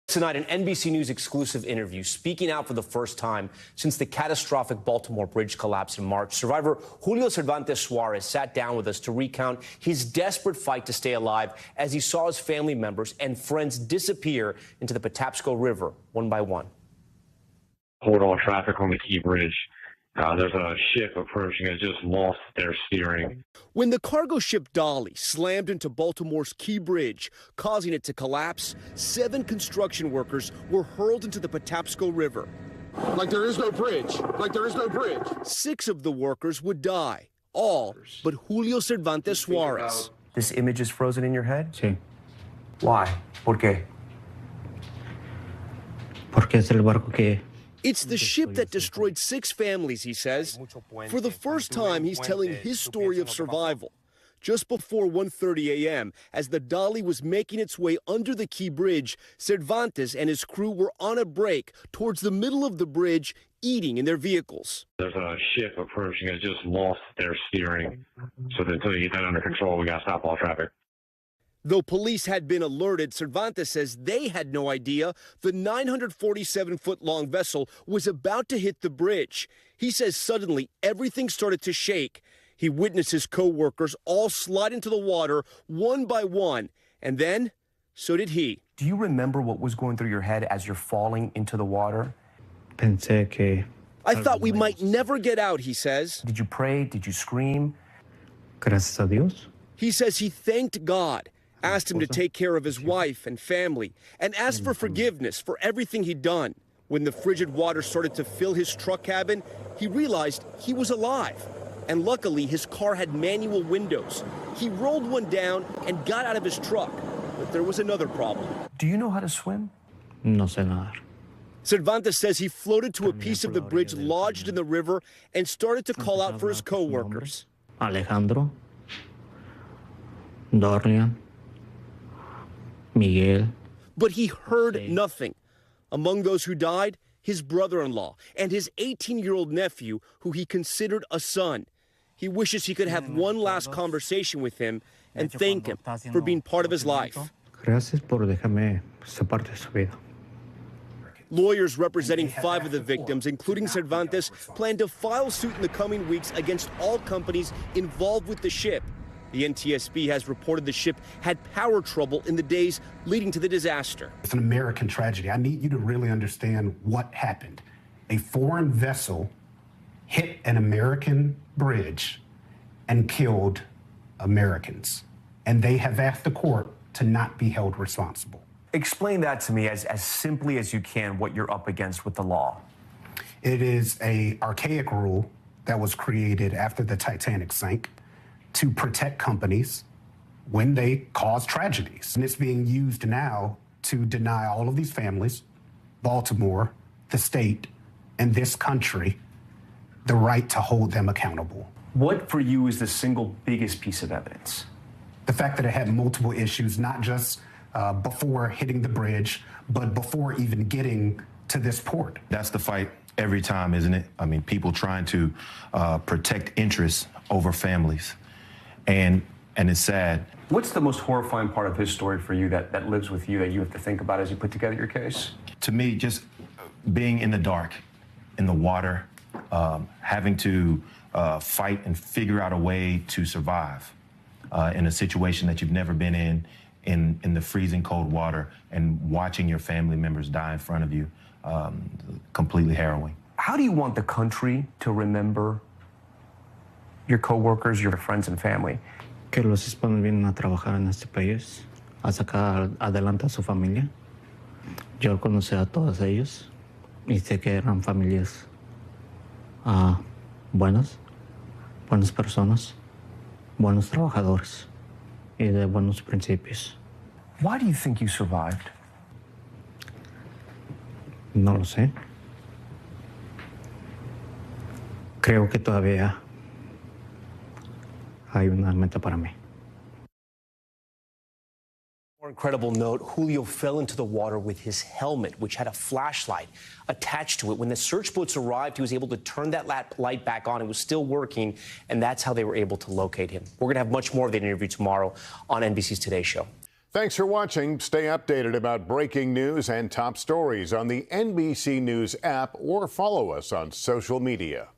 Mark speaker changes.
Speaker 1: Tonight, an NBC News exclusive interview speaking out for the first time since the catastrophic Baltimore bridge collapse in March. Survivor Julio Cervantes Suarez sat down with us to recount his desperate fight to stay alive as he saw his family members and friends disappear into the Patapsco River one by one.
Speaker 2: Hold all traffic on the Key Bridge. There's a ship approaching that just lost their steering.
Speaker 1: When the cargo ship Dolly slammed into Baltimore's Key Bridge, causing it to collapse, 7 construction workers were hurled into the Patapsco River.
Speaker 3: Like there is no bridge. Like there is no bridge.
Speaker 1: 6 of the workers would die, all but Julio Cervantes Suarez. This image is frozen in your head?
Speaker 4: Sí.
Speaker 1: Why? ¿Por qué?
Speaker 4: Porque es el barco que...
Speaker 1: It's the ship that destroyed 6 families, he says. For the first time, he's telling his story of survival. Just before 1:30 a.m., as the Dolly was making its way under the Key Bridge, Cervantes and his crew were on a break towards the middle of the bridge, eating in their vehicles.
Speaker 2: There's a ship approaching that just lost their steering. So until you get that under control, we got to stop all traffic.
Speaker 1: Though police had been alerted, Cervantes says they had no idea the 947-foot-long vessel was about to hit the bridge. He says suddenly everything started to shake. He witnessed his co-workers all slide into the water one by one, and then so did he. Do you remember what was going through your head as you're falling into the water?
Speaker 4: Pensé que...
Speaker 1: I thought we might never get out, he says. Did you pray? Did you scream?
Speaker 4: Gracias a Dios.
Speaker 1: He says he thanked God, asked him to take care of his wife and family, and asked for forgiveness for everything he'd done. When the frigid water started to fill his truck cabin, he realized he was alive. And luckily, his car had manual windows. He rolled one down and got out of his truck. But there was another problem. Do you know how to swim?
Speaker 4: No sé nadar.
Speaker 1: Cervantes says he floated to a piece of the bridge lodged in the river and started to call out for his co-workers.
Speaker 4: Alejandro, Dorian, Miguel.
Speaker 1: But he heard nothing. Among those who died, his brother-in-law and his 18-year-old nephew, who he considered a son. He wishes he could have one last conversation with him and thank him for being part of his life.
Speaker 4: Gracias por dejarme ser parte de su vida.
Speaker 1: Lawyers representing 5 of the victims, including Cervantes, plan to file suit in the coming weeks against all companies involved with the ship. The NTSB has reported the ship had power trouble in the days leading to the disaster.
Speaker 5: It's an American tragedy. I need you to really understand what happened. A foreign vessel hit an American bridge and killed Americans. And they have asked the court to not be held responsible.
Speaker 1: Explain that to me as simply as you can, what you're up against with the law.
Speaker 5: It is an archaic rule that was created after the Titanic sank to protect companies when they cause tragedies. And it's being used now to deny all of these families, Baltimore, the state, and this country, the right to hold them accountable.
Speaker 1: What for you is the single biggest piece of evidence?
Speaker 5: The fact that it had multiple issues, not just before hitting the bridge, but before even getting to this port.
Speaker 6: That's the fight every time, isn't it? I mean, people trying to protect interests over families. And it's sad.
Speaker 1: What's the most horrifying part of his story for you that lives with you, that you have to think about as you put together your case?
Speaker 6: To me, just being in the dark, in the water, having to fight and figure out a way to survive in a situation that you've never been in the freezing cold water, and watching your family members die in front of you, completely harrowing.
Speaker 1: How do you want the country to remember your co-workers, your friends and family?
Speaker 4: Que los hispanos vienen a trabajar en este país, a sacar adelante a su familia. Yo conocí a todos ellos y sé que eran familias buenas personas, buenos trabajadores y de buenos principios.
Speaker 1: Why do you think you survived?
Speaker 4: No lo sé. Creo que todavía hay una meta para mí.
Speaker 1: More incredible note, Julio fell into the water with his helmet, which had a flashlight attached to it. When the search boats arrived, he was able to turn that light back on. It was still working, and that's how they were able to locate him. We're going to have much more of that interview tomorrow on NBC's Today Show.
Speaker 7: Thanks for watching. Stay updated about breaking news and top stories on the NBC News app or follow us on social media.